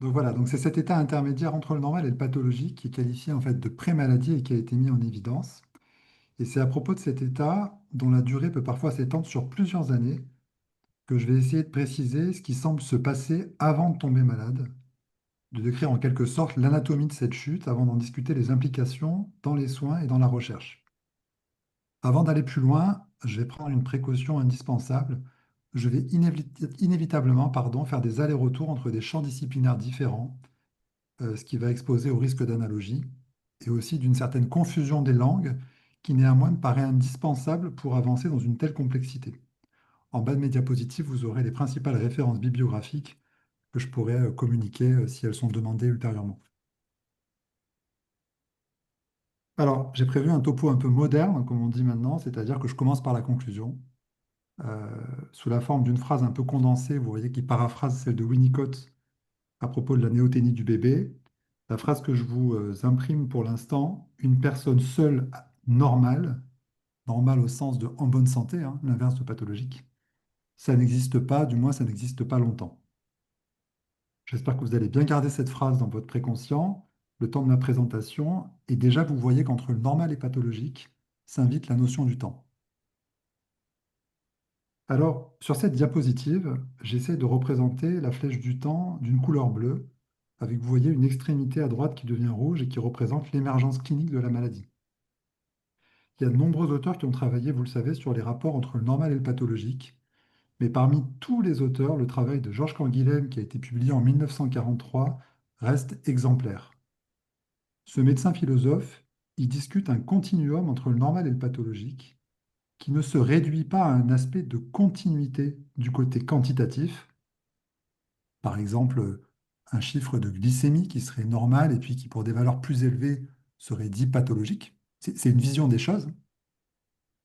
Donc voilà, donc c'est cet état intermédiaire entre le normal et le pathologique qui est qualifié en fait de pré-maladie et qui a été mis en évidence. Et c'est à propos de cet état, dont la durée peut parfois s'étendre sur plusieurs années, que je vais essayer de préciser ce qui semble se passer avant de tomber malade, de décrire en quelque sorte l'anatomie de cette chute avant d'en discuter les implications dans les soins et dans la recherche. Avant d'aller plus loin, je vais prendre une précaution indispensable. Je vais inévitablement faire des allers-retours entre des champs disciplinaires différents, ce qui va exposer au risque d'analogie et aussi d'une certaine confusion des langues qui néanmoins me paraît indispensable pour avancer dans une telle complexité. En bas de mes diapositives, vous aurez les principales références bibliographiques que je pourrais communiquer si elles sont demandées ultérieurement. Alors, j'ai prévu un topo un peu moderne, comme on dit maintenant, c'est-à-dire que je commence par la conclusion, euh, sous la forme d'une phrase un peu condensée, vous voyez, qui paraphrase celle de Winnicott à propos de la néoténie du bébé. La phrase que je vous imprime pour l'instant, une personne seule normale, normale au sens de en bonne santé, hein, l'inverse de pathologique, ça n'existe pas, du moins ça n'existe pas longtemps. J'espère que vous allez bien garder cette phrase dans votre préconscient le temps de ma présentation, et déjà vous voyez qu'entre le normal et pathologique s'invite la notion du temps. Alors, sur cette diapositive, j'essaie de représenter la flèche du temps d'une couleur bleue, avec, vous voyez, une extrémité à droite qui devient rouge et qui représente l'émergence clinique de la maladie. Il y a de nombreux auteurs qui ont travaillé, vous le savez, sur les rapports entre le normal et le pathologique, mais parmi tous les auteurs, le travail de Georges Canguilhem, qui a été publié en 1943, reste exemplaire. Ce médecin philosophe, il discute un continuum entre le normal et le pathologique, qui ne se réduit pas à un aspect de continuité du côté quantitatif, par exemple un chiffre de glycémie qui serait normal et puis qui, pour des valeurs plus élevées, serait dit pathologique. C'est une vision des choses.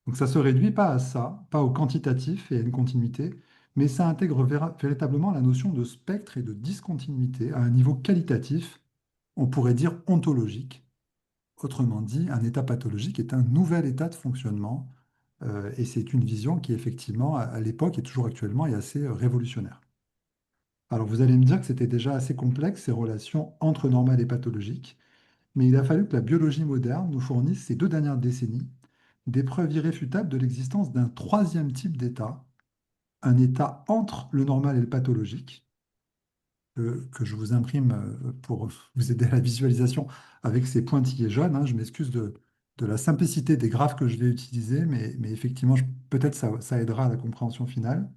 Donc ça ne se réduit pas à ça, pas au quantitatif et à une continuité, mais ça intègre véritablement la notion de spectre et de discontinuité à un niveau qualitatif, on pourrait dire ontologique. Autrement dit, un état pathologique est un nouvel état de fonctionnement, et c'est une vision qui, effectivement, à l'époque et toujours actuellement, est assez révolutionnaire. Alors, vous allez me dire que c'était déjà assez complexe, ces relations entre normal et pathologique, mais il a fallu que la biologie moderne nous fournisse ces 2 dernières décennies des preuves irréfutables de l'existence d'un troisième type d'état, un état entre le normal et le pathologique, que je vous imprime pour vous aider à la visualisation avec ces pointillés jaunes, hein. Je m'excuse de la simplicité des graphes que je vais utiliser, mais effectivement, peut-être ça aidera à la compréhension finale.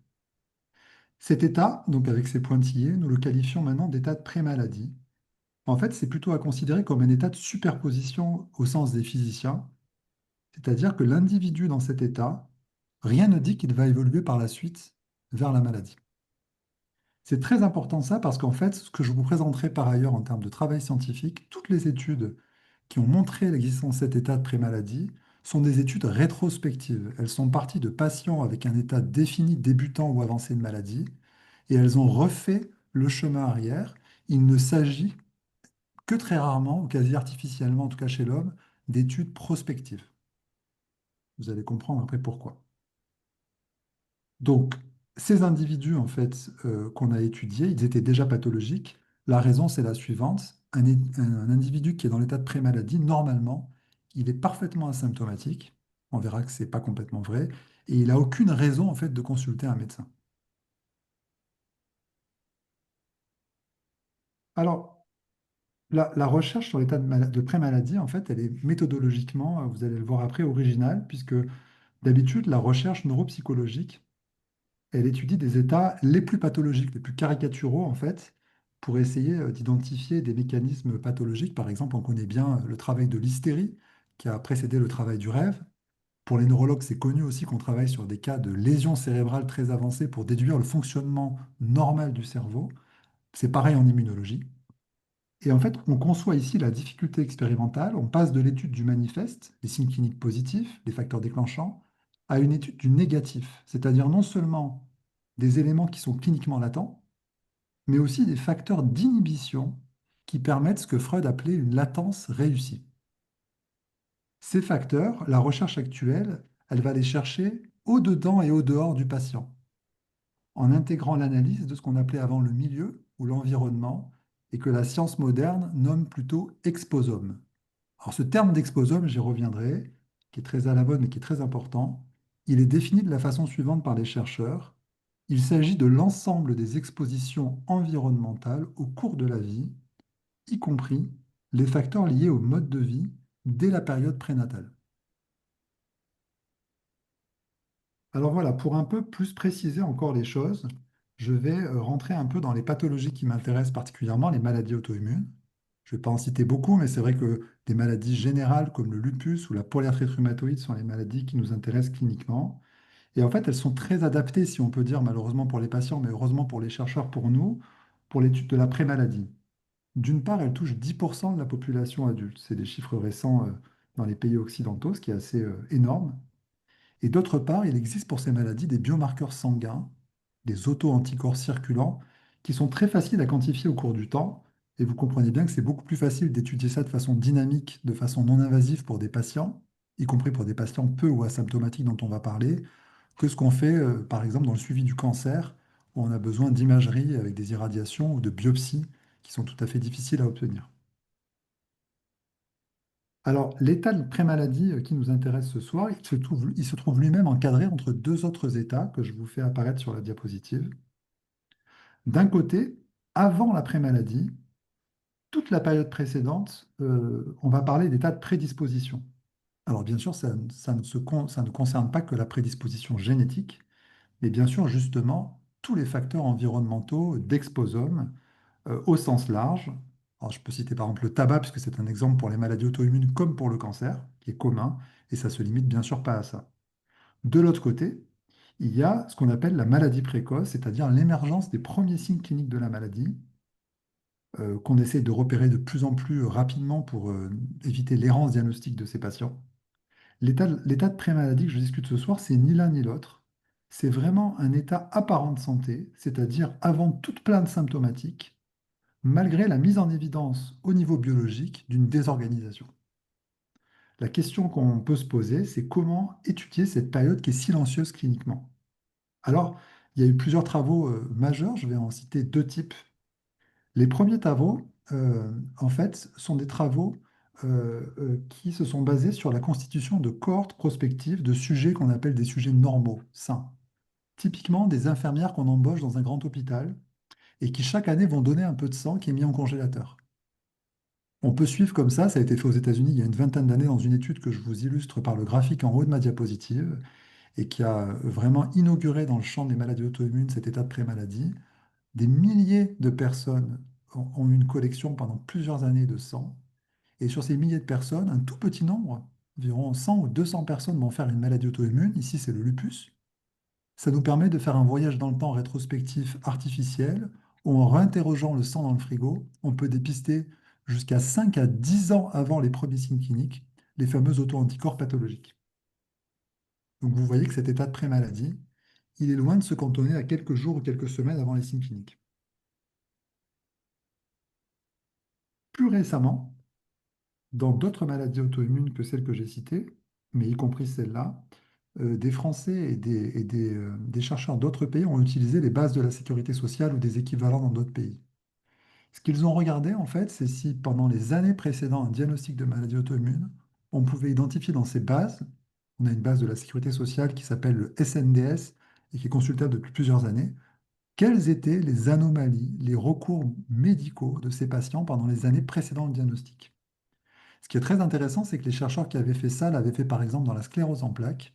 Cet état, donc avec ces pointillés, nous le qualifions maintenant d'état de pré-maladie. En fait, c'est plutôt à considérer comme un état de superposition au sens des physiciens, c'est-à-dire que l'individu dans cet état, rien ne dit qu'il va évoluer par la suite vers la maladie. C'est très important ça parce qu'en fait, ce que je vous présenterai par ailleurs en termes de travail scientifique, toutes les études qui ont montré l'existence de cet état de pré-maladie sont des études rétrospectives. Elles sont parties de patients avec un état défini débutant ou avancé de maladie et elles ont refait le chemin arrière. Il ne s'agit que très rarement, ou quasi artificiellement en tout cas chez l'homme, d'études prospectives. Vous allez comprendre après pourquoi. Donc, ces individus, en fait, qu'on a étudiés, ils étaient déjà pathologiques. La raison, c'est la suivante. Un individu qui est dans l'état de pré-maladie, normalement, il est parfaitement asymptomatique. On verra que ce n'est pas complètement vrai. Et il n'a aucune raison, en fait, de consulter un médecin. Alors, la recherche sur l'état de pré-maladie, en fait, elle est méthodologiquement, vous allez le voir après, originale, puisque d'habitude, la recherche neuropsychologique, elle étudie des états les plus pathologiques, les plus caricaturaux en fait, pour essayer d'identifier des mécanismes pathologiques. Par exemple, on connaît bien le travail de l'hystérie qui a précédé le travail du rêve. Pour les neurologues, c'est connu aussi qu'on travaille sur des cas de lésions cérébrales très avancées pour déduire le fonctionnement normal du cerveau. C'est pareil en immunologie. Et en fait, on conçoit ici la difficulté expérimentale. On passe de l'étude du manifeste, les signes cliniques positifs, les facteurs déclenchants, à une étude du négatif, c'est-à-dire non seulement des éléments qui sont cliniquement latents, mais aussi des facteurs d'inhibition qui permettent ce que Freud appelait une latence réussie. Ces facteurs, la recherche actuelle, elle va les chercher au-dedans et au-dehors du patient, en intégrant l'analyse de ce qu'on appelait avant le milieu ou l'environnement, et que la science moderne nomme plutôt exposome. Alors ce terme d'exposome, j'y reviendrai, qui est très à la mode mais qui est très important, il est défini de la façon suivante par les chercheurs. Il s'agit de l'ensemble des expositions environnementales au cours de la vie, y compris les facteurs liés au mode de vie dès la période prénatale. Alors voilà, pour un peu plus préciser encore les choses, je vais rentrer un peu dans les pathologies qui m'intéressent particulièrement, les maladies auto-immunes. Je ne vais pas en citer beaucoup, mais c'est vrai que des maladies générales comme le lupus ou la polyarthrite rhumatoïde sont les maladies qui nous intéressent cliniquement. Et en fait, elles sont très adaptées, si on peut dire, malheureusement pour les patients, mais heureusement pour les chercheurs, pour nous, pour l'étude de la prémaladie. D'une part, elles touchent 10% de la population adulte. C'est des chiffres récents dans les pays occidentaux, ce qui est assez énorme. Et d'autre part, il existe pour ces maladies des biomarqueurs sanguins, des auto-anticorps circulants, qui sont très faciles à quantifier au cours du temps. Et vous comprenez bien que c'est beaucoup plus facile d'étudier ça de façon dynamique, de façon non invasive pour des patients, y compris pour des patients peu ou asymptomatiques dont on va parler, que ce qu'on fait, par exemple, dans le suivi du cancer, où on a besoin d'imagerie avec des irradiations ou de biopsies qui sont tout à fait difficiles à obtenir. Alors, l'état de prémaladie qui nous intéresse ce soir, il se trouve lui-même encadré entre deux autres états que je vous fais apparaître sur la diapositive. D'un côté, avant la prémaladie, toute la période précédente, on va parler d'état de prédisposition. Alors, bien sûr, ça ne concerne pas que la prédisposition génétique, mais bien sûr, justement, tous les facteurs environnementaux d'exposome au sens large. Alors, je peux citer par exemple le tabac, puisque c'est un exemple pour les maladies auto-immunes comme pour le cancer, qui est commun, et ça se limite bien sûr pas à ça. De l'autre côté, il y a ce qu'on appelle la maladie précoce, c'est-à-dire l'émergence des premiers signes cliniques de la maladie, qu'on essaie de repérer de plus en plus rapidement pour éviter l'errance diagnostique de ces patients. L'état de prémaladie que je discute ce soir, c'est ni l'un ni l'autre. C'est vraiment un état apparent de santé, c'est-à-dire avant toute plainte symptomatique, malgré la mise en évidence au niveau biologique d'une désorganisation. La question qu'on peut se poser, c'est comment étudier cette période qui est silencieuse cliniquement. Alors, il y a eu plusieurs travaux majeurs, je vais en citer deux types. Les premiers travaux, en fait, sont des travaux qui se sont basés sur la constitution de cohortes prospectives de sujets qu'on appelle des sujets normaux, sains. Typiquement des infirmières qu'on embauche dans un grand hôpital et qui chaque année vont donner un peu de sang qui est mis en congélateur. On peut suivre comme ça a été fait aux États-Unis il y a une vingtaine d'années dans une étude que je vous illustre par le graphique en haut de ma diapositive et qui a vraiment inauguré dans le champ des maladies auto-immunes cet état de pré-maladie. Des milliers de personnes ont eu une collection pendant plusieurs années de sang et sur ces milliers de personnes, un tout petit nombre, environ 100 ou 200 personnes vont faire une maladie auto-immune. Ici, c'est le lupus. Ça nous permet de faire un voyage dans le temps rétrospectif artificiel où en réinterrogeant le sang dans le frigo, on peut dépister jusqu'à 5 à 10 ans avant les premiers signes cliniques les fameux auto-anticorps pathologiques. Donc vous voyez que cet état de pré-maladie, il est loin de se cantonner à quelques jours ou quelques semaines avant les signes cliniques. Plus récemment, dans d'autres maladies auto-immunes que celles que j'ai citées, mais y compris celle-là, des Français et des chercheurs d'autres pays ont utilisé les bases de la sécurité sociale ou des équivalents dans d'autres pays. Ce qu'ils ont regardé, en fait, c'est si pendant les années précédant un diagnostic de maladie auto-immune, on pouvait identifier dans ces bases, on a une base de la sécurité sociale qui s'appelle le SNDS et qui est consultable depuis plusieurs années, quelles étaient les anomalies, les recours médicaux de ces patients pendant les années précédant le diagnostic. Ce qui est très intéressant, c'est que les chercheurs qui avaient fait ça l'avaient fait par exemple dans la sclérose en plaques.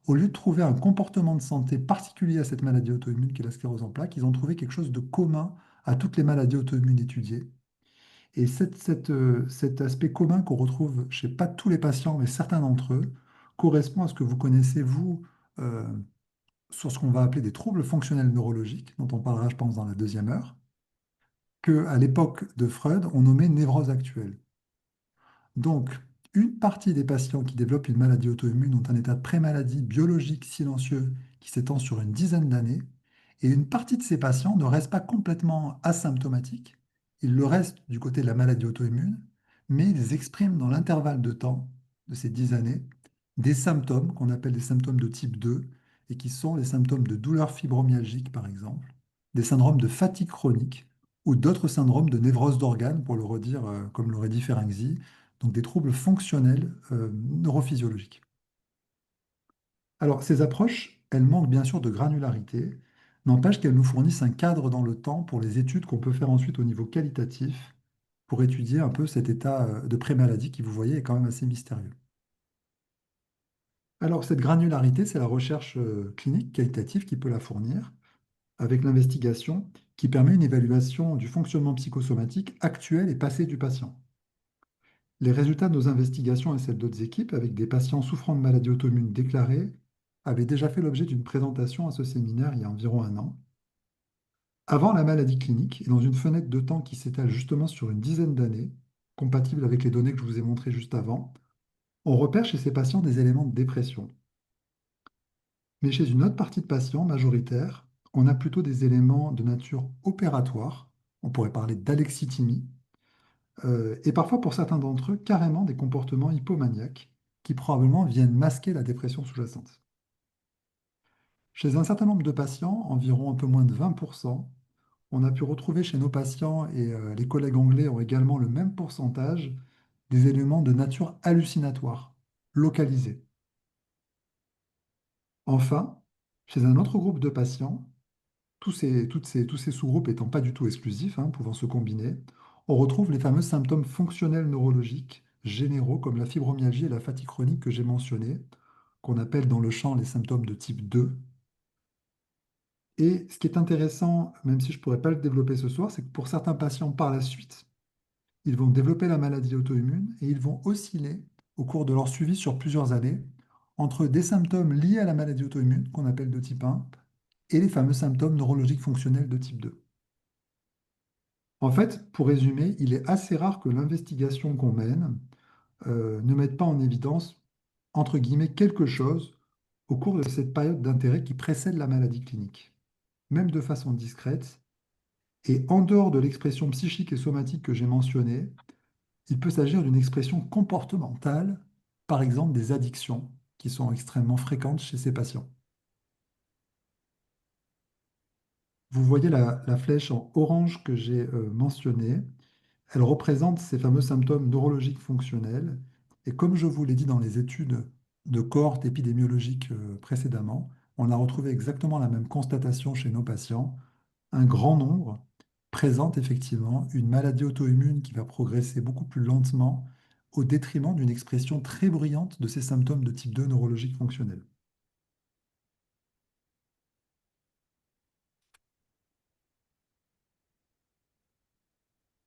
Au lieu de trouver un comportement de santé particulier à cette maladie auto-immune qui est la sclérose en plaques, ils ont trouvé quelque chose de commun à toutes les maladies auto-immunes étudiées. Et cet aspect commun qu'on retrouve chez pas tous les patients, mais certains d'entre eux, correspond à ce que vous connaissez, vous, euh, sur ce qu'on va appeler des troubles fonctionnels neurologiques, dont on parlera, je pense, dans la deuxième heure, que à l'époque de Freud, on nommait névrose actuelle. Donc, une partie des patients qui développent une maladie auto-immune ont un état de pré-maladie biologique silencieux qui s'étend sur une dizaine d'années, et une partie de ces patients ne reste pas complètement asymptomatiques, ils le restent du côté de la maladie auto-immune, mais ils expriment dans l'intervalle de temps de ces 10 années des symptômes qu'on appelle des symptômes de type 2, et qui sont les symptômes de douleur fibromyalgique, par exemple, des syndromes de fatigue chronique, ou d'autres syndromes de névrose d'organes, pour le redire comme l'aurait dit Ferenczi, donc des troubles fonctionnels neurophysiologiques. Alors, ces approches, elles manquent bien sûr de granularité, n'empêche qu'elles nous fournissent un cadre dans le temps pour les études qu'on peut faire ensuite au niveau qualitatif, pour étudier un peu cet état de pré-maladie qui, vous voyez, est quand même assez mystérieux. Alors, cette granularité, c'est la recherche clinique qualitative qui peut la fournir, avec l'investigation qui permet une évaluation du fonctionnement psychosomatique actuel et passé du patient. Les résultats de nos investigations et celles d'autres équipes, avec des patients souffrant de maladies auto-immunes déclarées, avaient déjà fait l'objet d'une présentation à ce séminaire il y a environ un an. Avant la maladie clinique, et dans une fenêtre de temps qui s'étale justement sur une dizaine d'années, compatible avec les données que je vous ai montrées juste avant, on repère chez ces patients des éléments de dépression. Mais chez une autre partie de patients, majoritaire, on a plutôt des éléments de nature opératoire, on pourrait parler d'alexithymie, et parfois pour certains d'entre eux, carrément des comportements hypomaniaques qui probablement viennent masquer la dépression sous-jacente. Chez un certain nombre de patients, environ un peu moins de 20%, on a pu retrouver chez nos patients, et les collègues anglais ont également le même pourcentage, des éléments de nature hallucinatoire, localisés. Enfin, chez un autre groupe de patients, tous ces sous-groupes étant pas du tout exclusifs, hein, pouvant se combiner, on retrouve les fameux symptômes fonctionnels neurologiques généraux comme la fibromyalgie et la fatigue chronique que j'ai mentionnés, qu'on appelle dans le champ les symptômes de type 2. Et ce qui est intéressant, même si je ne pourrais pas le développer ce soir, c'est que pour certains patients par la suite, ils vont développer la maladie auto-immune et ils vont osciller au cours de leur suivi sur plusieurs années entre des symptômes liés à la maladie auto-immune, qu'on appelle de type 1, et les fameux symptômes neurologiques fonctionnels de type 2. En fait, pour résumer, il est assez rare que l'investigation qu'on mène ne mette pas en évidence, entre guillemets, quelque chose au cours de cette période d'intérêt qui précède la maladie clinique, même de façon discrète. Et en dehors de l'expression psychique et somatique que j'ai mentionnée, il peut s'agir d'une expression comportementale, par exemple des addictions, qui sont extrêmement fréquentes chez ces patients. Vous voyez la flèche en orange que j'ai mentionnée. Elle représente ces fameux symptômes neurologiques fonctionnels. Et comme je vous l'ai dit dans les études de cohorte épidémiologique précédemment, on a retrouvé exactement la même constatation chez nos patients. Un grand nombre présente effectivement une maladie auto-immune qui va progresser beaucoup plus lentement au détriment d'une expression très bruyante de ces symptômes de type 2 neurologique fonctionnel.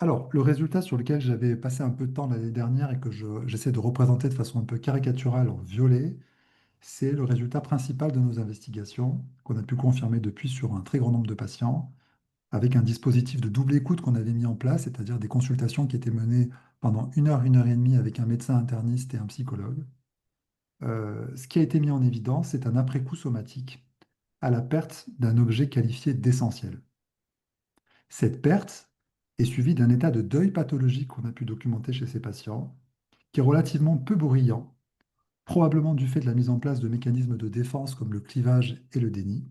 Alors, le résultat sur lequel j'avais passé un peu de temps l'année dernière et que j'essaie de représenter de façon un peu caricaturale en violet, c'est le résultat principal de nos investigations qu'on a pu confirmer depuis sur un très grand nombre de patients avec un dispositif de double écoute qu'on avait mis en place, c'est-à-dire des consultations qui étaient menées pendant une heure et demie avec un médecin interniste et un psychologue. Ce qui a été mis en évidence, c'est un après-coup somatique à la perte d'un objet qualifié d'essentiel. Cette perte est suivie d'un état de deuil pathologique qu'on a pu documenter chez ces patients, qui est relativement peu bruyant, probablement du fait de la mise en place de mécanismes de défense comme le clivage et le déni,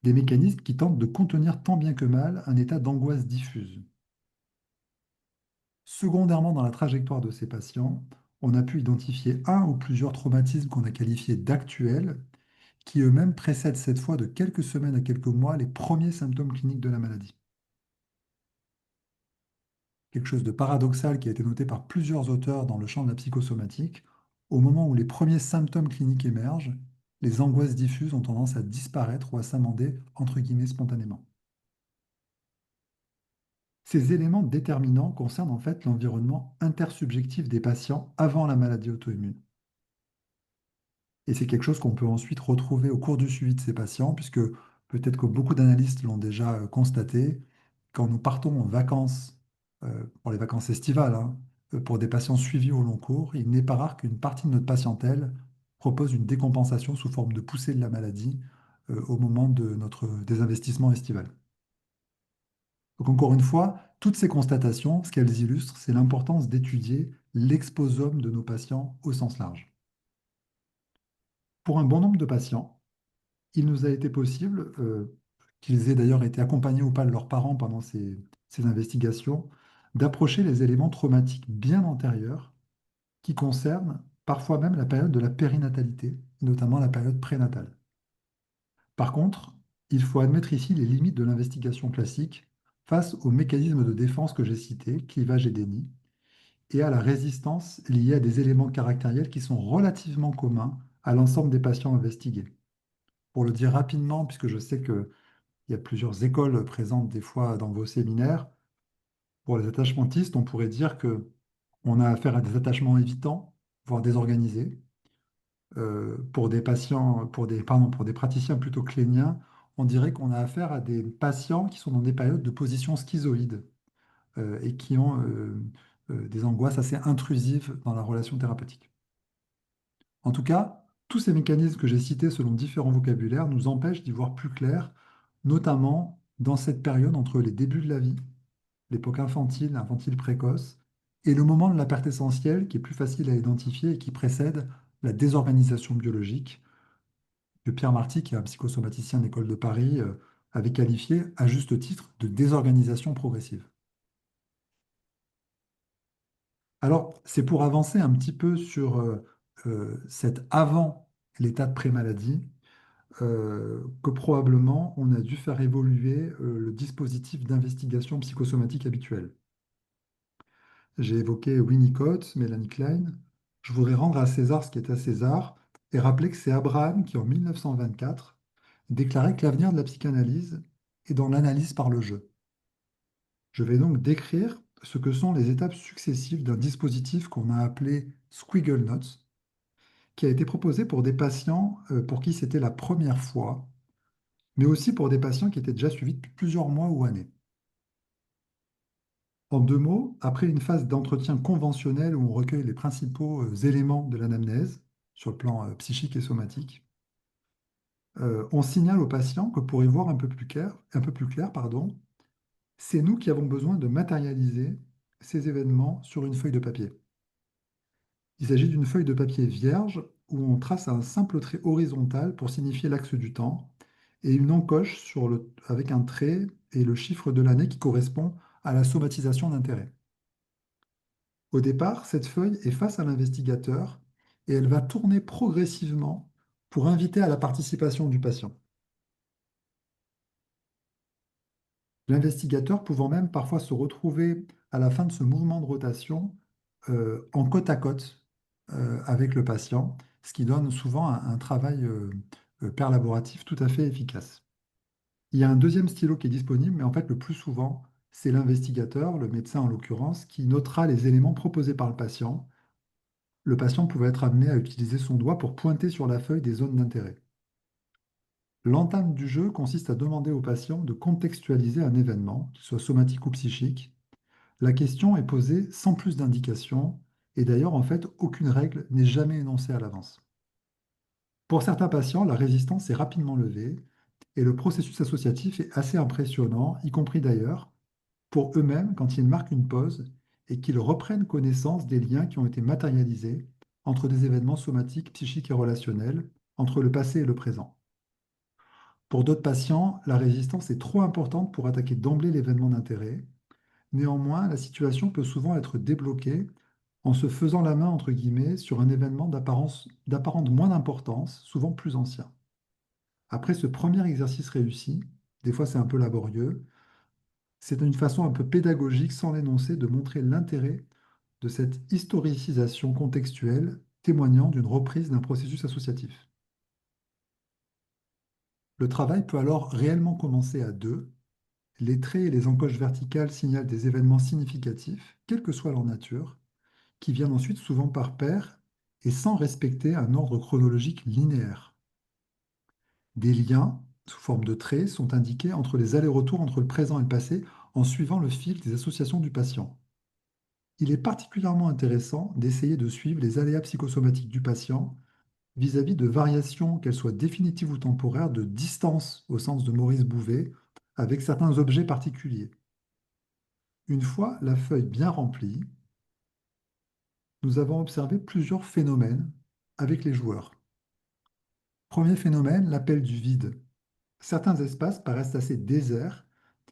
des mécanismes qui tentent de contenir tant bien que mal un état d'angoisse diffuse. Secondairement, dans la trajectoire de ces patients, on a pu identifier un ou plusieurs traumatismes qu'on a qualifiés d'actuels, qui eux-mêmes précèdent cette fois de quelques semaines à quelques mois les premiers symptômes cliniques de la maladie. Quelque chose de paradoxal qui a été noté par plusieurs auteurs dans le champ de la psychosomatique, au moment où les premiers symptômes cliniques émergent, les angoisses diffuses ont tendance à disparaître ou à s'amender entre guillemets spontanément. Ces éléments déterminants concernent en fait l'environnement intersubjectif des patients avant la maladie auto-immune. Et c'est quelque chose qu'on peut ensuite retrouver au cours du suivi de ces patients, puisque peut-être que beaucoup d'analystes l'ont déjà constaté, quand nous partons en vacances, pour les vacances estivales, hein, pour des patients suivis au long cours, il n'est pas rare qu'une partie de notre patientèle propose une décompensation sous forme de poussée de la maladie au moment de notre désinvestissement estival. Donc encore une fois, toutes ces constatations, ce qu'elles illustrent, c'est l'importance d'étudier l'exposome de nos patients au sens large. Pour un bon nombre de patients, il nous a été possible, qu'ils aient d'ailleurs été accompagnés ou pas de leurs parents pendant ces investigations, d'approcher les éléments traumatiques bien antérieurs qui concernent parfois même la période de la périnatalité, notamment la période prénatale. Par contre, il faut admettre ici les limites de l'investigation classique face aux mécanismes de défense que j'ai cités, clivage et déni, et à la résistance liée à des éléments caractériels qui sont relativement communs à l'ensemble des patients investigués. Pour le dire rapidement, puisque je sais qu'il y a plusieurs écoles présentes des fois dans vos séminaires, pour les attachmentistes, on pourrait dire que on a affaire à des attachements évitants, voire désorganisés. Pour des patients, pour des praticiens plutôt cléniens, on dirait qu'on a affaire à des patients qui sont dans des périodes de position schizoïde et qui ont des angoisses assez intrusives dans la relation thérapeutique. En tout cas, tous ces mécanismes que j'ai cités selon différents vocabulaires nous empêchent d'y voir plus clair, notamment dans cette période entre les débuts de la vie, l'époque infantile, infantile précoce, et le moment de la perte essentielle qui est plus facile à identifier et qui précède la désorganisation biologique que Pierre Marty, qui est un psychosomaticien de l'École de Paris, avait qualifié à juste titre de désorganisation progressive. Alors, c'est pour avancer un petit peu sur cet avant l'état de pré-maladie que probablement on a dû faire évoluer le dispositif d'investigation psychosomatique habituel. J'ai évoqué Winnicott, Mélanie Klein. Je voudrais rendre à César ce qui est à César et rappeler que c'est Abraham qui, en 1924, déclarait que l'avenir de la psychanalyse est dans l'analyse par le jeu. Je vais donc décrire ce que sont les étapes successives d'un dispositif qu'on a appelé Squiggle Notes, qui a été proposé pour des patients pour qui c'était la première fois, mais aussi pour des patients qui étaient déjà suivis depuis plusieurs mois ou années. En deux mots, après une phase d'entretien conventionnel où on recueille les principaux éléments de l'anamnèse sur le plan psychique et somatique, on signale au patient que pour y voir un peu plus clair, pardon, c'est nous qui avons besoin de matérialiser ces événements sur une feuille de papier. Il s'agit d'une feuille de papier vierge où on trace un simple trait horizontal pour signifier l'axe du temps et une encoche avec un trait et le chiffre de l'année qui correspond à la somatisation d'intérêt. Au départ, cette feuille est face à l'investigateur et elle va tourner progressivement pour inviter à la participation du patient. L'investigateur pouvant même parfois se retrouver à la fin de ce mouvement de rotation en côte à côte avec le patient, ce qui donne souvent un travail perlaboratif tout à fait efficace. Il y a un deuxième stylo qui est disponible, mais en fait le plus souvent, c'est l'investigateur, le médecin en l'occurrence, qui notera les éléments proposés par le patient. Le patient pouvait être amené à utiliser son doigt pour pointer sur la feuille des zones d'intérêt. L'entame du jeu consiste à demander au patient de contextualiser un événement, qu'il soit somatique ou psychique. La question est posée sans plus d'indications, et d'ailleurs, en fait, aucune règle n'est jamais énoncée à l'avance. Pour certains patients, la résistance est rapidement levée, et le processus associatif est assez impressionnant, y compris d'ailleurs, pour eux-mêmes quand ils marquent une pause et qu'ils reprennent connaissance des liens qui ont été matérialisés entre des événements somatiques, psychiques et relationnels, entre le passé et le présent. Pour d'autres patients, la résistance est trop importante pour attaquer d'emblée l'événement d'intérêt. Néanmoins, la situation peut souvent être débloquée en se faisant la main, entre guillemets, sur un événement d'apparente moins d'importance, souvent plus ancien. Après ce premier exercice réussi, des fois c'est un peu laborieux, c'est une façon un peu pédagogique, sans l'énoncer, de montrer l'intérêt de cette historicisation contextuelle témoignant d'une reprise d'un processus associatif. Le travail peut alors réellement commencer à deux. Les traits et les encoches verticales signalent des événements significatifs, quelle que soit leur nature, qui viennent ensuite souvent par paires et sans respecter un ordre chronologique linéaire. Des liens, sous forme de traits, sont indiqués entre les allers-retours entre le présent et le passé en suivant le fil des associations du patient. Il est particulièrement intéressant d'essayer de suivre les aléas psychosomatiques du patient vis-à-vis de variations, qu'elles soient définitives ou temporaires, de distance au sens de Maurice Bouvet, avec certains objets particuliers. Une fois la feuille bien remplie, nous avons observé plusieurs phénomènes avec les joueurs. Premier phénomène, l'appel du vide. Certains espaces paraissent assez déserts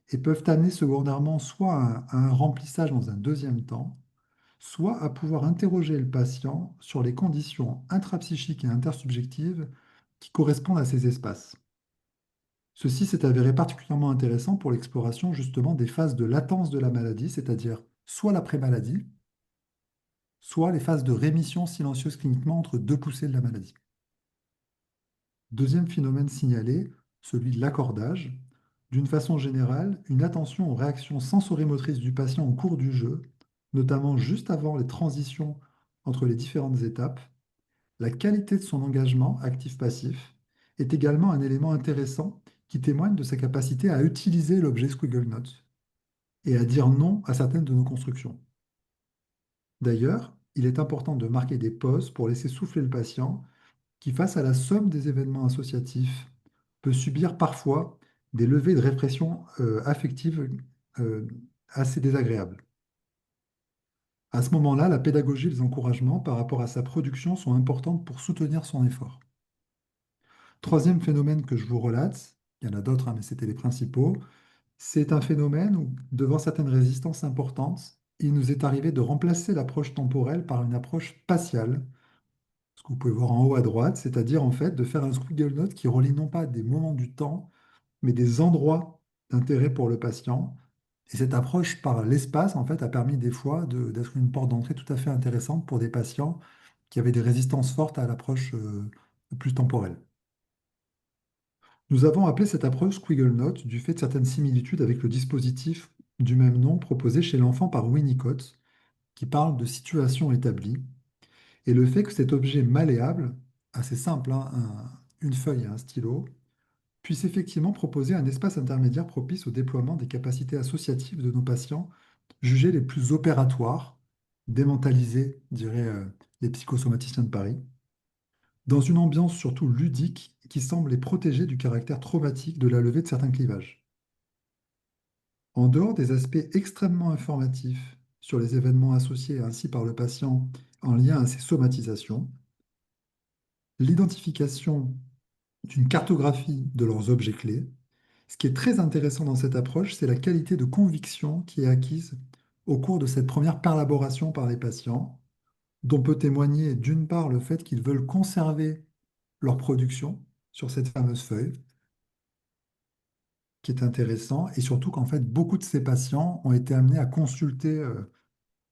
et peuvent amener secondairement soit à un remplissage dans un deuxième temps, soit à pouvoir interroger le patient sur les conditions intrapsychiques et intersubjectives qui correspondent à ces espaces. Ceci s'est avéré particulièrement intéressant pour l'exploration justement des phases de latence de la maladie, c'est-à-dire soit l'après-maladie, soit les phases de rémission silencieuse cliniquement entre deux poussées de la maladie. Deuxième phénomène signalé, celui de l'accordage. D'une façon générale, une attention aux réactions sensorimotrices du patient au cours du jeu, notamment juste avant les transitions entre les différentes étapes, la qualité de son engagement actif-passif est également un élément intéressant qui témoigne de sa capacité à utiliser l'objet Squiggle Note et à dire non à certaines de nos constructions. D'ailleurs, il est important de marquer des pauses pour laisser souffler le patient qui, face à la somme des événements associatifs, peut subir parfois des levées de répression affective euh, assez désagréables. À ce moment-là, la pédagogie et les encouragements par rapport à sa production sont importantes pour soutenir son effort. Troisième phénomène que je vous relate, il y en a d'autres, hein, mais c'était les principaux, c'est un phénomène où, devant certaines résistances importantes, il nous est arrivé de remplacer l'approche temporelle par une approche spatiale, ce que vous pouvez voir en haut à droite, c'est-à-dire en fait de faire un squiggle note qui relie non pas des moments du temps, mais des endroits d'intérêt pour le patient. Et cette approche par l'espace, en fait, a permis des fois d'être une porte d'entrée tout à fait intéressante pour des patients qui avaient des résistances fortes à l'approche plus temporelle. Nous avons appelé cette approche Squiggle Note du fait de certaines similitudes avec le dispositif du même nom proposé chez l'enfant par Winnicott, qui parle de situation établie, et le fait que cet objet malléable, assez simple, hein, une feuille et un stylo, puisse effectivement proposer un espace intermédiaire propice au déploiement des capacités associatives de nos patients jugés les plus opératoires, démentalisés, diraient les psychosomaticiens de Paris, dans une ambiance surtout ludique qui semble les protéger du caractère traumatique de la levée de certains clivages. En dehors des aspects extrêmement informatifs sur les événements associés ainsi par le patient en lien à ces somatisations, l'identification d'une cartographie de leurs objets clés. Ce qui est très intéressant dans cette approche, c'est la qualité de conviction qui est acquise au cours de cette première perlaboration par les patients, dont peut témoigner d'une part le fait qu'ils veulent conserver leur production sur cette fameuse feuille, qui est intéressant, et surtout qu'en fait, beaucoup de ces patients ont été amenés à consulter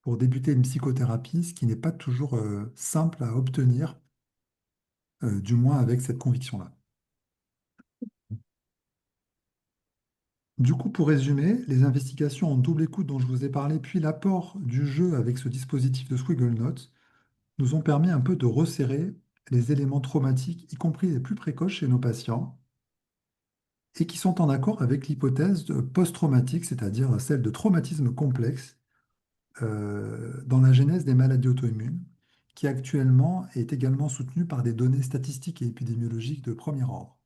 pour débuter une psychothérapie, ce qui n'est pas toujours simple à obtenir, du moins avec cette conviction-là. Du coup, pour résumer, les investigations en double écoute dont je vous ai parlé, puis l'apport du jeu avec ce dispositif de Squiggle Note, nous ont permis un peu de resserrer les éléments traumatiques, y compris les plus précoces chez nos patients, et qui sont en accord avec l'hypothèse post-traumatique, c'est-à-dire celle de traumatisme complexe dans la genèse des maladies auto-immunes, qui actuellement est également soutenue par des données statistiques et épidémiologiques de premier ordre.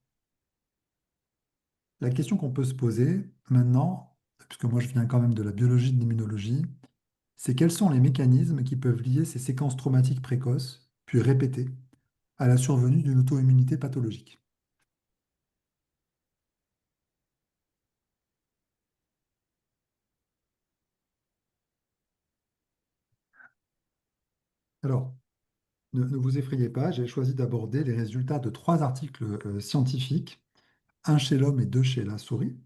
La question qu'on peut se poser maintenant, puisque moi je viens quand même de la biologie de l'immunologie, c'est quels sont les mécanismes qui peuvent lier ces séquences traumatiques précoces, puis répétées, à la survenue d'une auto-immunité pathologique. Alors, ne vous effrayez pas, j'ai choisi d'aborder les résultats de trois articles scientifiques, un chez l'homme et deux chez la souris,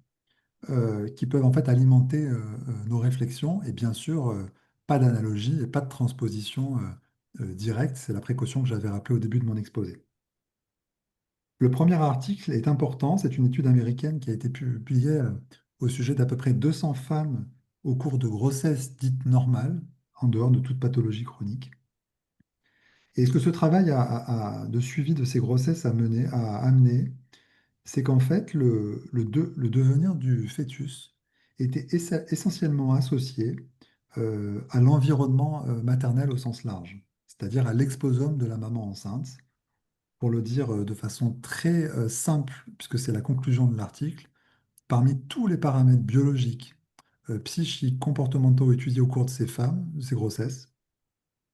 qui peuvent en fait alimenter nos réflexions et bien sûr, pas d'analogie et pas de transposition directe, c'est la précaution que j'avais rappelée au début de mon exposé. Le premier article est important, c'est une étude américaine qui a été publiée au sujet d'à peu près 200 femmes au cours de grossesses dites normales, en dehors de toute pathologie chronique. Et ce que ce travail de suivi de ces grossesses a amené, c'est qu'en fait, le devenir du fœtus était essentiellement associé à l'environnement maternel au sens large, c'est-à-dire à l'exposome de la maman enceinte. Pour le dire de façon très simple, puisque c'est la conclusion de l'article, parmi tous les paramètres biologiques, psychiques, comportementaux étudiés au cours de ces femmes, de ces grossesses,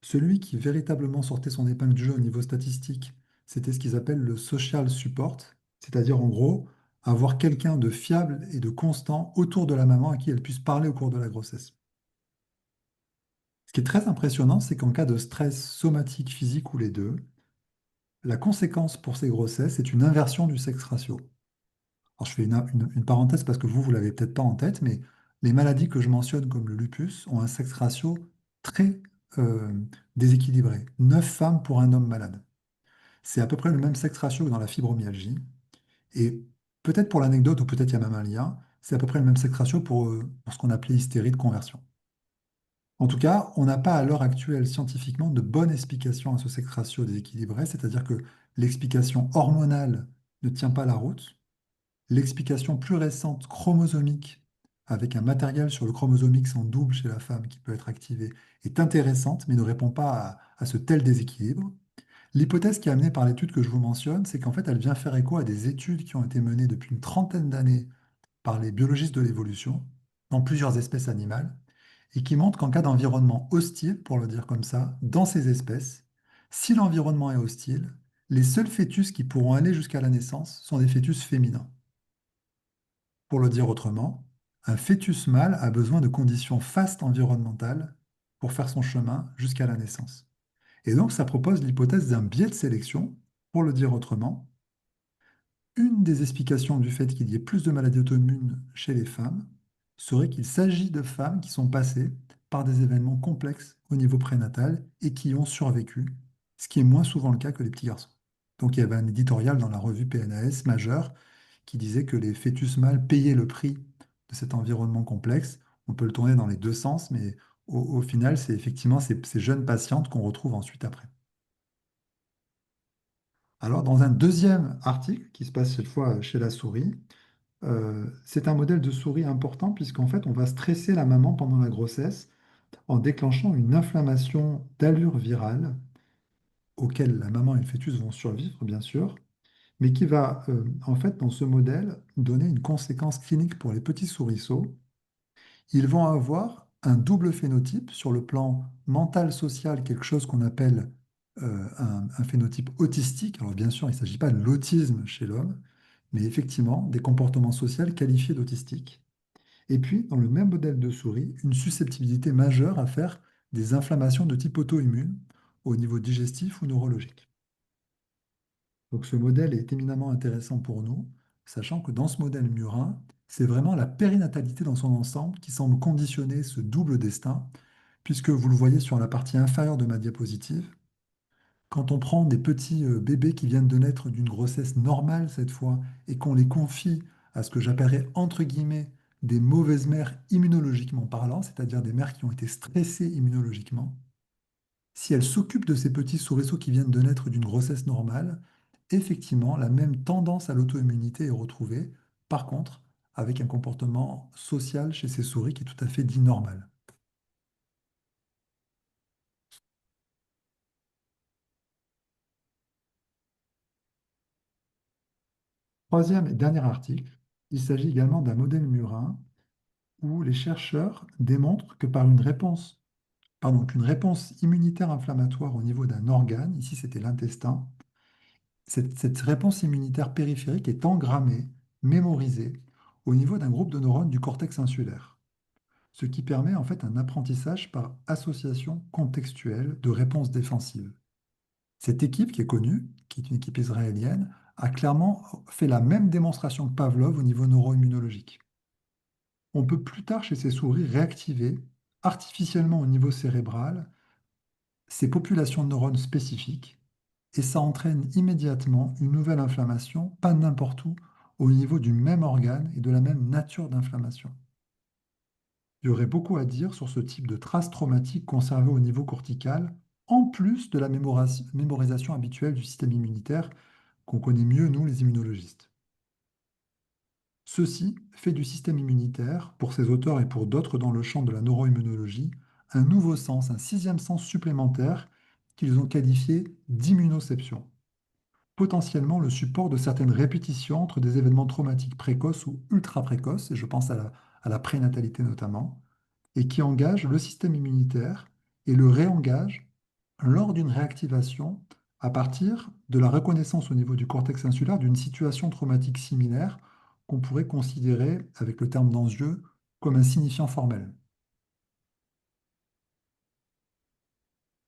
celui qui véritablement sortait son épingle du jeu au niveau statistique, c'était ce qu'ils appellent le social support, c'est-à-dire en gros avoir quelqu'un de fiable et de constant autour de la maman à qui elle puisse parler au cours de la grossesse. Ce qui est très impressionnant, c'est qu'en cas de stress somatique, physique ou les deux, la conséquence pour ces grossesses est une inversion du sexe ratio. Alors, je fais une parenthèse parce que vous l'avez peut-être pas en tête, mais les maladies que je mentionne comme le lupus ont un sexe ratio très euh, déséquilibré. 9 femmes pour un homme malade. C'est à peu près le même sexe ratio que dans la fibromyalgie. Et peut-être pour l'anecdote, ou peut-être il y a même un lien, c'est à peu près le même sexe ratio pour ce qu'on appelait hystérie de conversion. En tout cas, on n'a pas à l'heure actuelle scientifiquement de bonne explication à ce sexe ratio déséquilibré, c'est-à-dire que l'explication hormonale ne tient pas la route. L'explication plus récente chromosomique, avec un matériel sur le chromosome X en double chez la femme qui peut être activé, est intéressante, mais ne répond pas à ce tel déséquilibre. L'hypothèse qui est amenée par l'étude que je vous mentionne, c'est qu'en fait, elle vient faire écho à des études qui ont été menées depuis une trentaine d'années par les biologistes de l'évolution dans plusieurs espèces animales et qui montrent qu'en cas d'environnement hostile, pour le dire comme ça, dans ces espèces, si l'environnement est hostile, les seuls fœtus qui pourront aller jusqu'à la naissance sont des fœtus féminins. Pour le dire autrement, un fœtus mâle a besoin de conditions fastes environnementales pour faire son chemin jusqu'à la naissance. Et donc, ça propose l'hypothèse d'un biais de sélection. Pour le dire autrement, une des explications du fait qu'il y ait plus de maladies auto-immunes chez les femmes serait qu'il s'agit de femmes qui sont passées par des événements complexes au niveau prénatal et qui ont survécu, ce qui est moins souvent le cas que les petits garçons. Donc il y avait un éditorial dans la revue PNAS majeur qui disait que les fœtus mâles payaient le prix de cet environnement complexe. On peut le tourner dans les deux sens, mais au final, c'est effectivement ces jeunes patientes qu'on retrouve ensuite après. Alors, dans un deuxième article qui se passe cette fois chez la souris, c'est un modèle de souris important puisqu'en fait, on va stresser la maman pendant la grossesse en déclenchant une inflammation d'allure virale auquel la maman et le fœtus vont survivre, bien sûr, mais qui va, en fait, dans ce modèle, donner une conséquence clinique pour les petits souriceaux. Ils vont avoir un double phénotype sur le plan mental-social, quelque chose qu'on appelle un phénotype autistique. Alors bien sûr, il ne s'agit pas de l'autisme chez l'homme, mais effectivement des comportements sociaux qualifiés d'autistiques. Et puis, dans le même modèle de souris, une susceptibilité majeure à faire des inflammations de type auto-immune au niveau digestif ou neurologique. Donc ce modèle est éminemment intéressant pour nous, sachant que dans ce modèle murin, c'est vraiment la périnatalité dans son ensemble qui semble conditionner ce double destin, puisque vous le voyez sur la partie inférieure de ma diapositive, quand on prend des petits bébés qui viennent de naître d'une grossesse normale cette fois et qu'on les confie à ce que j'appellerais entre guillemets des mauvaises mères immunologiquement parlant, c'est-à-dire des mères qui ont été stressées immunologiquement, si elles s'occupent de ces petits souriceaux qui viennent de naître d'une grossesse normale, effectivement, la même tendance à l'auto-immunité est retrouvée, par contre, avec un comportement social chez ces souris qui est tout à fait dit normal. Troisième et dernier article, il s'agit également d'un modèle murin où les chercheurs démontrent que par qu'une réponse immunitaire inflammatoire au niveau d'un organe, ici c'était l'intestin, cette réponse immunitaire périphérique est engrammée, mémorisée au niveau d'un groupe de neurones du cortex insulaire, ce qui permet en fait un apprentissage par association contextuelle de réponses défensives. Cette équipe qui est connue, qui est une équipe israélienne, a clairement fait la même démonstration que Pavlov au niveau neuroimmunologique. On peut plus tard chez ces souris réactiver artificiellement au niveau cérébral ces populations de neurones spécifiques et ça entraîne immédiatement une nouvelle inflammation, pas n'importe où, au niveau du même organe et de la même nature d'inflammation. Il y aurait beaucoup à dire sur ce type de traces traumatiques conservées au niveau cortical, en plus de la mémorisation habituelle du système immunitaire qu'on connaît mieux, nous, les immunologistes. Ceci fait du système immunitaire, pour ces auteurs et pour d'autres dans le champ de la neuroimmunologie, un nouveau sens, un sixième sens supplémentaire qu'ils ont qualifié d'immunoception, potentiellement le support de certaines répétitions entre des événements traumatiques précoces ou ultra précoces, et je pense à la prénatalité notamment, et qui engage le système immunitaire et le réengage lors d'une réactivation à partir de la reconnaissance au niveau du cortex insulaire d'une situation traumatique similaire qu'on pourrait considérer, avec le terme d'Anzieux, comme un signifiant formel.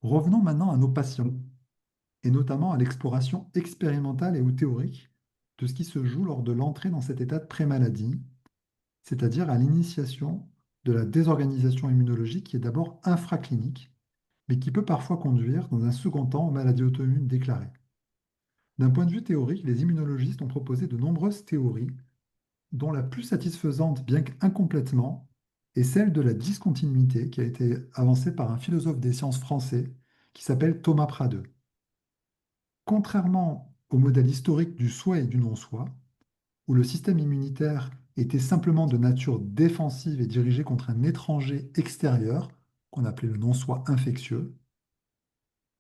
Revenons maintenant à nos patients, et notamment à l'exploration expérimentale et ou théorique de ce qui se joue lors de l'entrée dans cet état de pré-maladie, c'est-à-dire à l'initiation de la désorganisation immunologique qui est d'abord infraclinique, mais qui peut parfois conduire, dans un second temps, aux maladies auto-immunes déclarées. D'un point de vue théorique, les immunologistes ont proposé de nombreuses théories, dont la plus satisfaisante, bien qu'incomplètement, est celle de la discontinuité qui a été avancée par un philosophe des sciences français qui s'appelle Thomas Pradeux. Contrairement au modèle historique du soi et du non-soi, où le système immunitaire était simplement de nature défensive et dirigé contre un étranger extérieur, qu'on appelait le non-soi infectieux,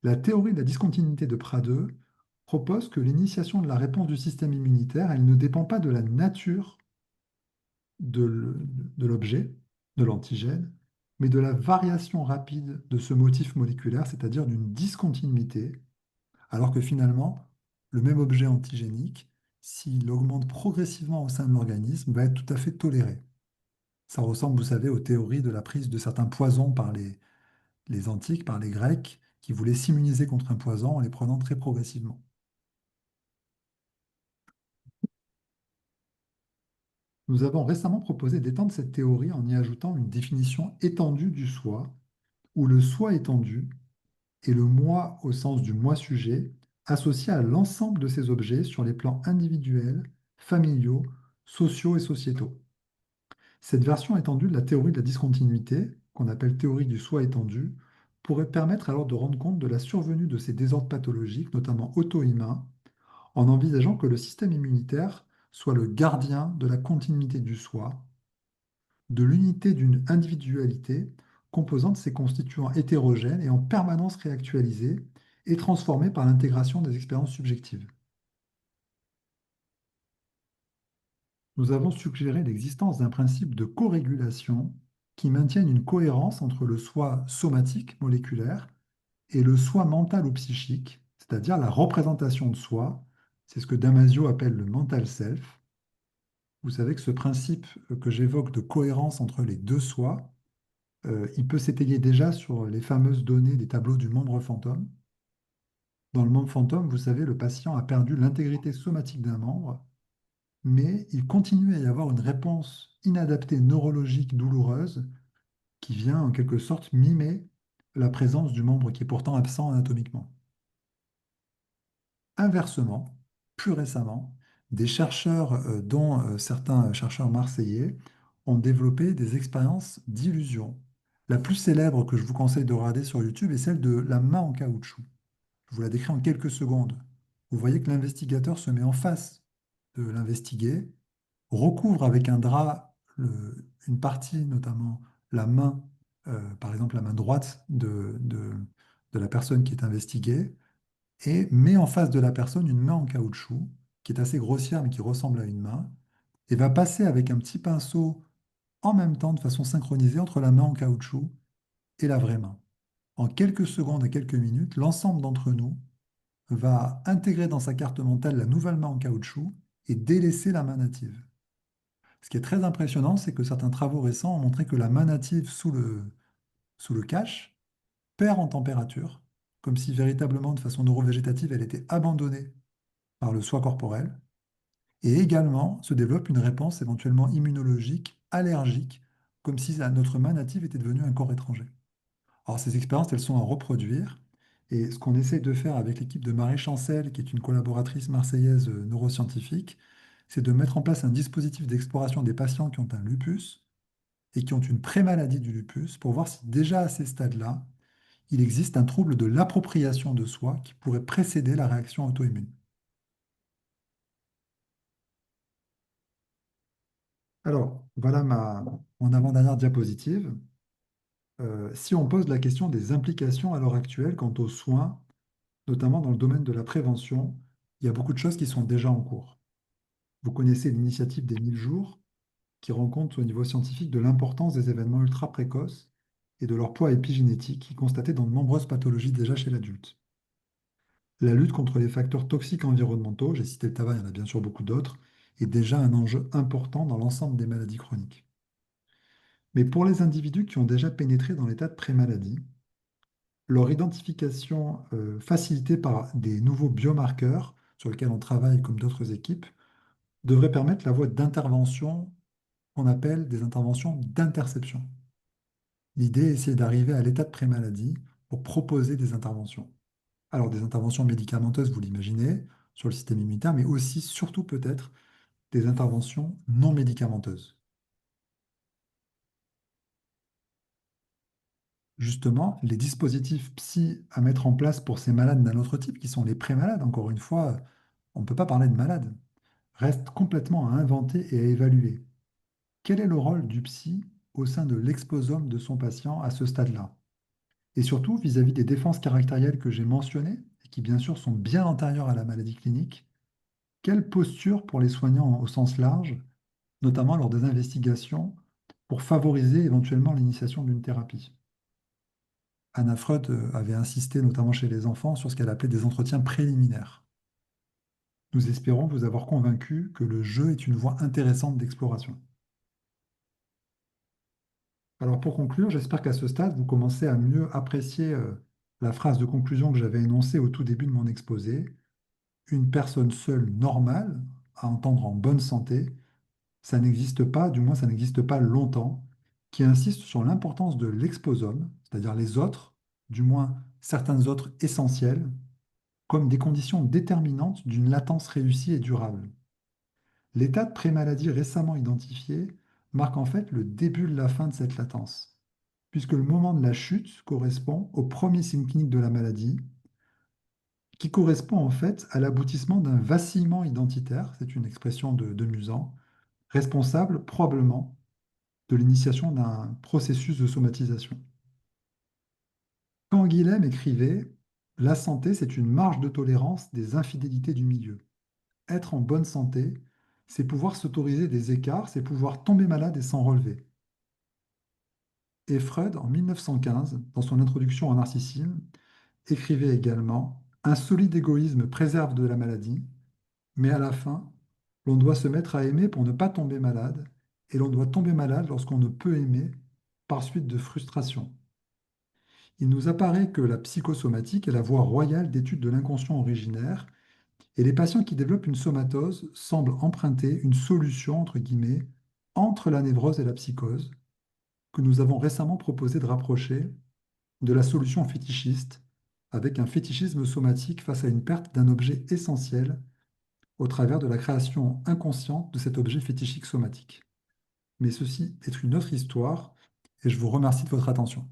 la théorie de la discontinuité de Pradeux propose que l'initiation de la réponse du système immunitaire, elle ne dépend pas de la nature de l'objet, de l'antigène, mais de la variation rapide de ce motif moléculaire, c'est-à-dire d'une discontinuité, alors que finalement, le même objet antigénique, s'il augmente progressivement au sein de l'organisme, va être tout à fait toléré. Ça ressemble, vous savez, aux théories de la prise de certains poisons par les antiques, par les Grecs, qui voulaient s'immuniser contre un poison en les prenant très progressivement. Nous avons récemment proposé d'étendre cette théorie en y ajoutant une définition étendue du soi, où le soi étendu est le moi au sens du moi sujet, associé à l'ensemble de ces objets sur les plans individuels, familiaux, sociaux et sociétaux. Cette version étendue de la théorie de la discontinuité, qu'on appelle théorie du soi étendu, pourrait permettre alors de rendre compte de la survenue de ces désordres pathologiques, notamment auto-immuns, en envisageant que le système immunitaire soit le gardien de la continuité du soi, de l'unité d'une individualité composant de ses constituants hétérogènes et en permanence réactualisés et transformés par l'intégration des expériences subjectives. Nous avons suggéré l'existence d'un principe de corégulation qui maintienne une cohérence entre le soi somatique, moléculaire, et le soi mental ou psychique, c'est-à-dire la représentation de soi. C'est ce que Damasio appelle le mental self. Vous savez que ce principe que j'évoque de cohérence entre les deux soi, il peut s'étayer déjà sur les fameuses données des tableaux du membre fantôme. Dans le membre fantôme, vous savez, le patient a perdu l'intégrité somatique d'un membre, mais il continue à y avoir une réponse inadaptée neurologique douloureuse qui vient en quelque sorte mimer la présence du membre qui est pourtant absent anatomiquement. Inversement, plus récemment, des chercheurs, dont certains chercheurs marseillais, ont développé des expériences d'illusion. La plus célèbre que je vous conseille de regarder sur YouTube est celle de la main en caoutchouc. Je vous la décris en quelques secondes. Vous voyez que l'investigateur se met en face de l'investigué, recouvre avec un drap une partie, notamment la main, par exemple la main droite de la personne qui est investiguée, et met en face de la personne une main en caoutchouc, qui est assez grossière mais qui ressemble à une main, et va passer avec un petit pinceau en même temps, de façon synchronisée, entre la main en caoutchouc et la vraie main. En quelques secondes et quelques minutes, l'ensemble d'entre nous va intégrer dans sa carte mentale la nouvelle main en caoutchouc et délaisser la main native. Ce qui est très impressionnant, c'est que certains travaux récents ont montré que la main native sous le cache perd en température, comme si véritablement, de façon neurovégétative, elle était abandonnée par le soi corporel, et également se développe une réponse éventuellement immunologique, allergique, comme si notre main native était devenue un corps étranger. Alors ces expériences, elles sont à reproduire, et ce qu'on essaye de faire avec l'équipe de Marie Chancel, qui est une collaboratrice marseillaise neuroscientifique, c'est de mettre en place un dispositif d'exploration des patients qui ont un lupus et qui ont une prémaladie du lupus pour voir si déjà à ces stades-là, il existe un trouble de l'appropriation de soi qui pourrait précéder la réaction auto-immune. Alors, voilà mon avant-dernière diapositive. Si on pose la question des implications à l'heure actuelle quant aux soins, notamment dans le domaine de la prévention, il y a beaucoup de choses qui sont déjà en cours. Vous connaissez l'initiative des 1000 jours, qui rend compte au niveau scientifique de l'importance des événements ultra précoces et de leur poids épigénétique qui est constaté dans de nombreuses pathologies déjà chez l'adulte. La lutte contre les facteurs toxiques environnementaux, j'ai cité le tabac, il y en a bien sûr beaucoup d'autres, est déjà un enjeu important dans l'ensemble des maladies chroniques. Mais pour les individus qui ont déjà pénétré dans l'état de prémaladie, leur identification facilitée par des nouveaux biomarqueurs sur lesquels on travaille comme d'autres équipes devrait permettre la voie d'intervention qu'on appelle des interventions d'interception. L'idée est d'essayer d'arriver à l'état de prémaladie pour proposer des interventions. Alors des interventions médicamenteuses, vous l'imaginez, sur le système immunitaire, mais aussi, surtout peut-être, des interventions non médicamenteuses. Justement, les dispositifs psy à mettre en place pour ces malades d'un autre type, qui sont les prémalades, encore une fois, on ne peut pas parler de malades, restent complètement à inventer et à évaluer. Quel est le rôle du psy au sein de l'exposome de son patient à ce stade-là? Et surtout, vis-à-vis des défenses caractérielles que j'ai mentionnées, et qui bien sûr sont bien antérieures à la maladie clinique, quelle posture pour les soignants au sens large, notamment lors des investigations, pour favoriser éventuellement l'initiation d'une thérapie? Anna Freud avait insisté, notamment chez les enfants, sur ce qu'elle appelait des entretiens préliminaires. Nous espérons vous avoir convaincu que le jeu est une voie intéressante d'exploration. Alors pour conclure, j'espère qu'à ce stade, vous commencez à mieux apprécier la phrase de conclusion que j'avais énoncée au tout début de mon exposé. Une personne seule normale, à entendre en bonne santé, ça n'existe pas, du moins ça n'existe pas longtemps, qui insiste sur l'importance de l'exposome, c'est-à-dire les autres, du moins certains autres essentiels, comme des conditions déterminantes d'une latence réussie et durable. L'état de prémaladie récemment identifié marque en fait le début de la fin de cette latence, puisque le moment de la chute correspond au premier signe clinique de la maladie, qui correspond en fait à l'aboutissement d'un vacillement identitaire, c'est une expression de Musan, responsable probablement de l'initiation d'un processus de somatisation. Quand Guilhem écrivait La santé, c'est une marge de tolérance des infidélités du milieu. Être en bonne santé, c'est pouvoir s'autoriser des écarts, c'est pouvoir tomber malade et s'en relever. Et Freud, en 1915, dans son introduction à Narcissisme, écrivait également Un solide égoïsme préserve de la maladie, mais à la fin, l'on doit se mettre à aimer pour ne pas tomber malade, et l'on doit tomber malade lorsqu'on ne peut aimer par suite de frustration. Il nous apparaît que la psychosomatique est la voie royale d'étude de l'inconscient originaire, et les patients qui développent une somatose semblent emprunter une solution, entre guillemets, entre la névrose et la psychose, que nous avons récemment proposé de rapprocher de la solution fétichiste, avec un fétichisme somatique face à une perte d'un objet essentiel au travers de la création inconsciente de cet objet fétichique somatique. Mais ceci est une autre histoire, et je vous remercie de votre attention.